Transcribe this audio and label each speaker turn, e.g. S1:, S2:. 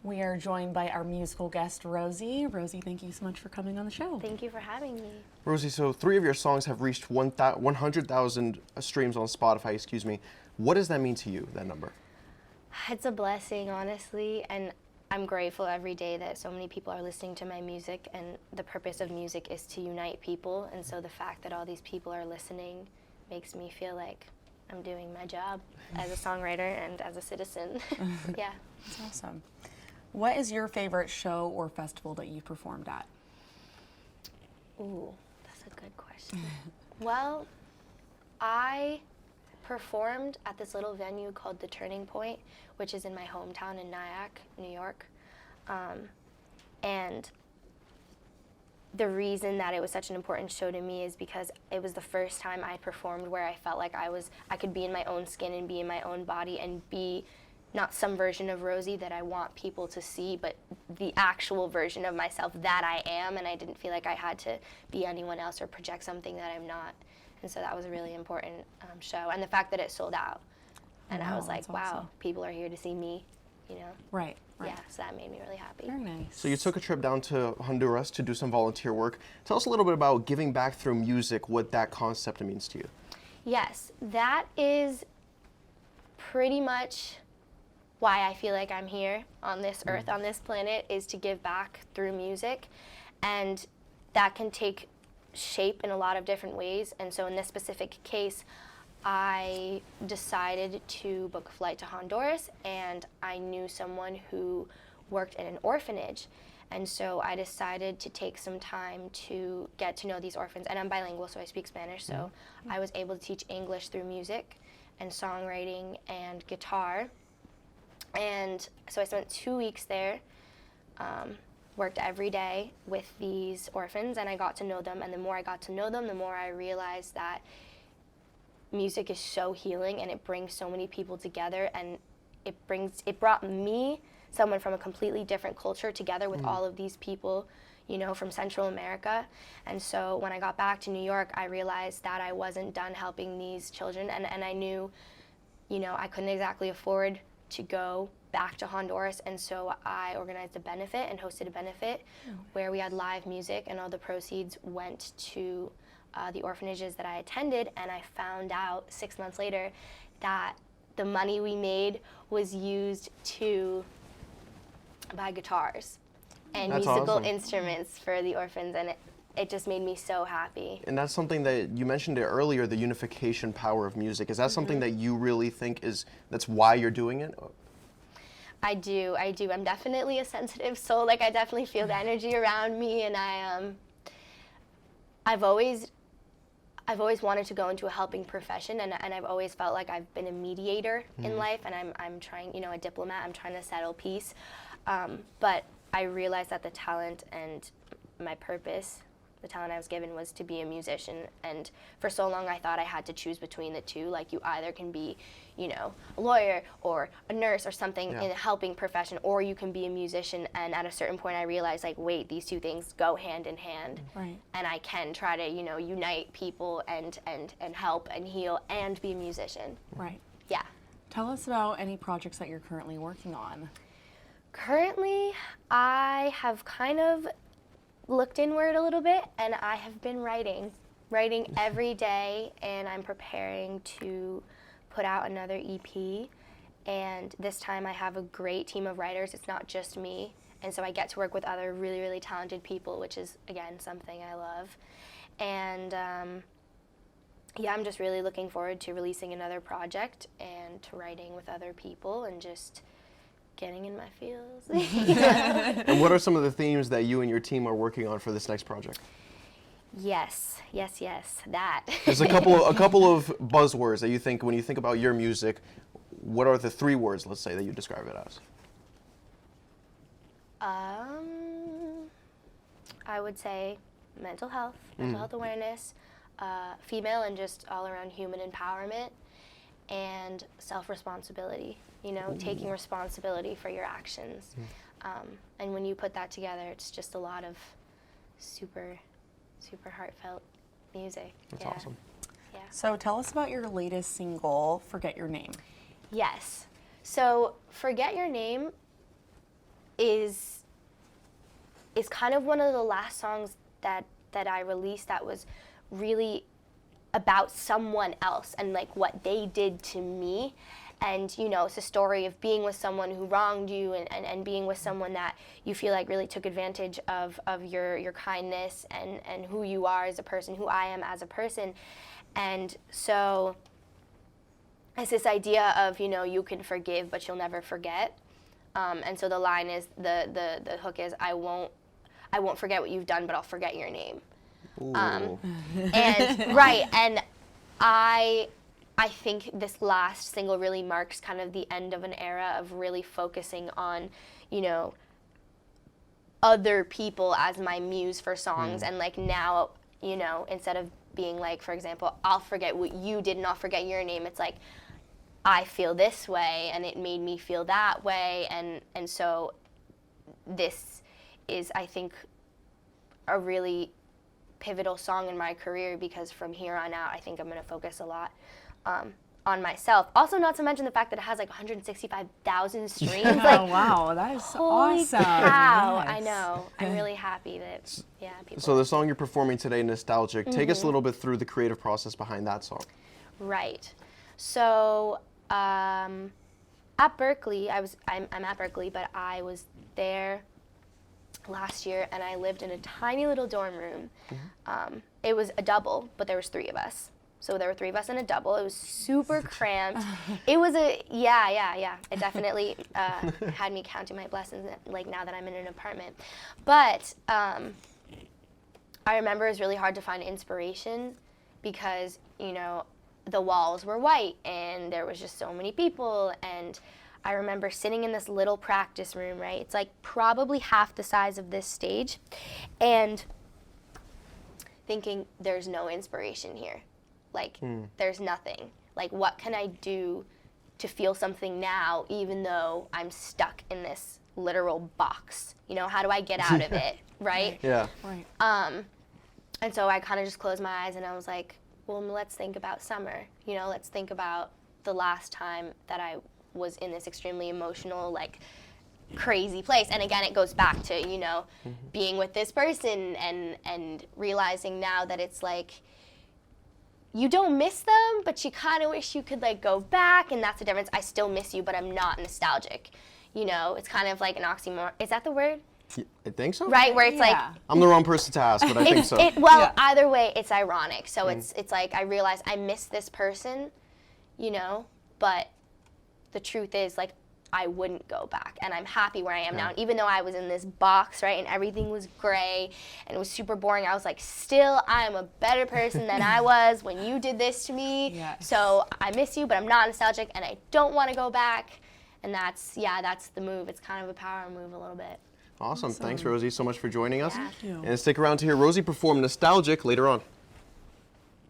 S1: We are joined by our musical guest, Rosie. Rosie, thank you so much for coming on the show.
S2: Thank you for having me.
S3: Rosie, so 3 of your songs have reached 100,000 streams on Spotify, What does that mean to you, that number?
S2: It's a blessing, honestly, and I'm grateful every day that so many people are listening to my music, and the purpose of music is to unite people, and so the fact that all these people are listening makes me feel like I'm doing my job as a songwriter and as a citizen. Yeah.
S1: That's awesome. What is your favorite show or festival that you've performed at?
S2: Ooh, that's a good question. Well, I performed at this little venue called The Turning Point, which is in my hometown in Nyack, New York. And the reason that it was such an important show to me is because it was the first time I performed where I felt like I could be in my own skin and be in my own body and be not some version of Rosie that I want people to see, but the actual version of myself that I am, and I didn't feel like I had to be anyone else or project something that I'm not. And so that was a really important show. And the fact that it sold out. And I was like, wow,
S1: awesome.
S2: People are here to see me, you know?
S1: Right.
S2: Yeah, so that made me really happy.
S1: Very nice.
S3: So you took a trip down to Honduras to do some volunteer work. Tell us a little bit about giving back through music, what that concept means to you.
S2: Yes, that is pretty much why I feel like I'm here on this earth, on this planet, is to give back through music. And that can take shape in a lot of different ways. And so in this specific case, I decided to book a flight to Honduras, and I knew someone who worked in an orphanage. And so I decided to take some time to get to know these orphans. And I'm bilingual, so I speak Spanish. So I was able to teach English through music and songwriting and guitar. And so I spent 2 weeks there, worked every day with these orphans, and I got to know them. And the more I got to know them, the more I realized that music is so healing, and it brings so many people together, and it brought me, someone from a completely different culture, together with all of these people, you know, from Central America. And so when I got back to New York, I realized that I wasn't done helping these children, and I knew, you know, I couldn't exactly afford to go back to Honduras, and so I organized a benefit and hosted a benefit where we had live music, and all the proceeds went to the orphanages that I attended. And I found out 6 months later that the money we made was used to buy guitars and
S3: That's
S2: musical
S3: awesome.
S2: instruments for the orphans, and it just made me so happy.
S3: And that's something that you mentioned it earlier, the unification power of music. Is that something that you really think that's why you're doing it?
S2: I do. I'm definitely a sensitive soul. Like, I definitely feel the energy around me, and I've always wanted to go into a helping profession, and I've always felt like I've been a mediator in life, and I'm trying, you know, a diplomat. I'm trying to settle peace, but I realized that the talent and my purpose, the talent I was given, was to be a musician. And for so long I thought I had to choose between the two. Like, you either can be, you know, a lawyer or a nurse or something in a helping profession, or you can be a musician. And at a certain point I realized, like, wait, these two things go hand in hand.
S1: Right.
S2: And I can try to, you know, unite people and help and heal and be a musician.
S1: Right.
S2: Yeah.
S1: Tell us about any projects that you're currently working on.
S2: Currently, I have kind of looked inward a little bit, and I have been writing every day, and I'm preparing to put out another EP. And this time I have a great team of writers. It's not just me, and so I get to work with other really, really talented people, which is, again, something I love. And yeah, I'm just really looking forward to releasing another project and to writing with other people and just getting in my feels.
S3: And what are some of the themes that you and your team are working on for this next project?
S2: Yes, that.
S3: There's a couple of buzzwords that you think, when you think about your music, what are the 3 words, let's say, that you describe it as?
S2: I would say mental health awareness, female and just all around human empowerment, and self-responsibility. You know, taking responsibility for your actions. And when you put that together, it's just a lot of super, super heartfelt music.
S3: That's awesome.
S2: Yeah.
S1: So tell us about your latest single, Forget Your Name.
S2: Yes. So Forget Your Name is kind of one of the last songs that I released that was really about someone else and like what they did to me. And, you know, it's a story of being with someone who wronged you and being with someone that you feel like really took advantage of your kindness and who you are as a person, who I am as a person. And so it's this idea of, you know, you can forgive, but you'll never forget. And so the line is, the hook is, I won't forget what you've done, but I'll forget your name. And right, and I think this last single really marks kind of the end of an era of really focusing on, you know, other people as my muse for songs. And like now, you know, instead of being like, for example, I'll forget what you did and I'll forget your name, it's like, I feel this way and it made me feel that way. And so this is, I think, a really pivotal song in my career, because from here on out, I think I'm going to focus a lot on myself. Also, not to mention the fact that it has like 165,000 streams. Like,
S1: oh, wow, that is
S2: holy
S1: awesome.
S2: cow!
S1: Yes.
S2: I know. I'm really happy that people.
S3: So the song you're performing today, Nostalgic, take us a little bit through the creative process behind that song.
S2: Right. So at Berkeley, I'm at Berkeley, but I was there last year, and I lived in a tiny little dorm room. It was a double, but there was 3 of us. So there were 3 of us in a double. It was super cramped. It was yeah. It definitely had me counting my blessings, like now that I'm in an apartment. But I remember it was really hard to find inspiration because, you know, the walls were white and there was just so many people. And I remember sitting in this little practice room, right? It's like probably half the size of this stage, and thinking there's no inspiration here. Like, there's nothing. Like, what can I do to feel something now, even though I'm stuck in this literal box? You know, how do I get out of it, right?
S3: Yeah.
S1: Right.
S2: And so I kind of just closed my eyes and I was like, well, let's think about summer. You know, let's think about the last time that I was in this extremely emotional, like, crazy place. And again, it goes back to, you know, being with this person and realizing now that it's like, you don't miss them, but you kind of wish you could like go back, and that's the difference. I still miss you, but I'm not nostalgic. You know, it's kind of like an oxymoron. Is that the word?
S3: I think so.
S2: Right, where it's like,
S3: I'm the wrong person to ask, but I think so.
S2: Either way, it's ironic. So it's like I realize I miss this person, you know, but the truth is, like, I wouldn't go back, and I'm happy where I am now. And even though I was in this box, right, and everything was gray and it was super boring, I was like, still, I am a better person than I was when you did this to me.
S1: Yes.
S2: So I miss you, but I'm not nostalgic, and I don't want to go back. And that's the move. It's kind of a power move a little bit.
S3: Awesome. Thanks, Rosie, so much for joining us.
S2: Yeah.
S1: Thank you.
S3: And stick around to hear Rosie perform Nostalgic later on.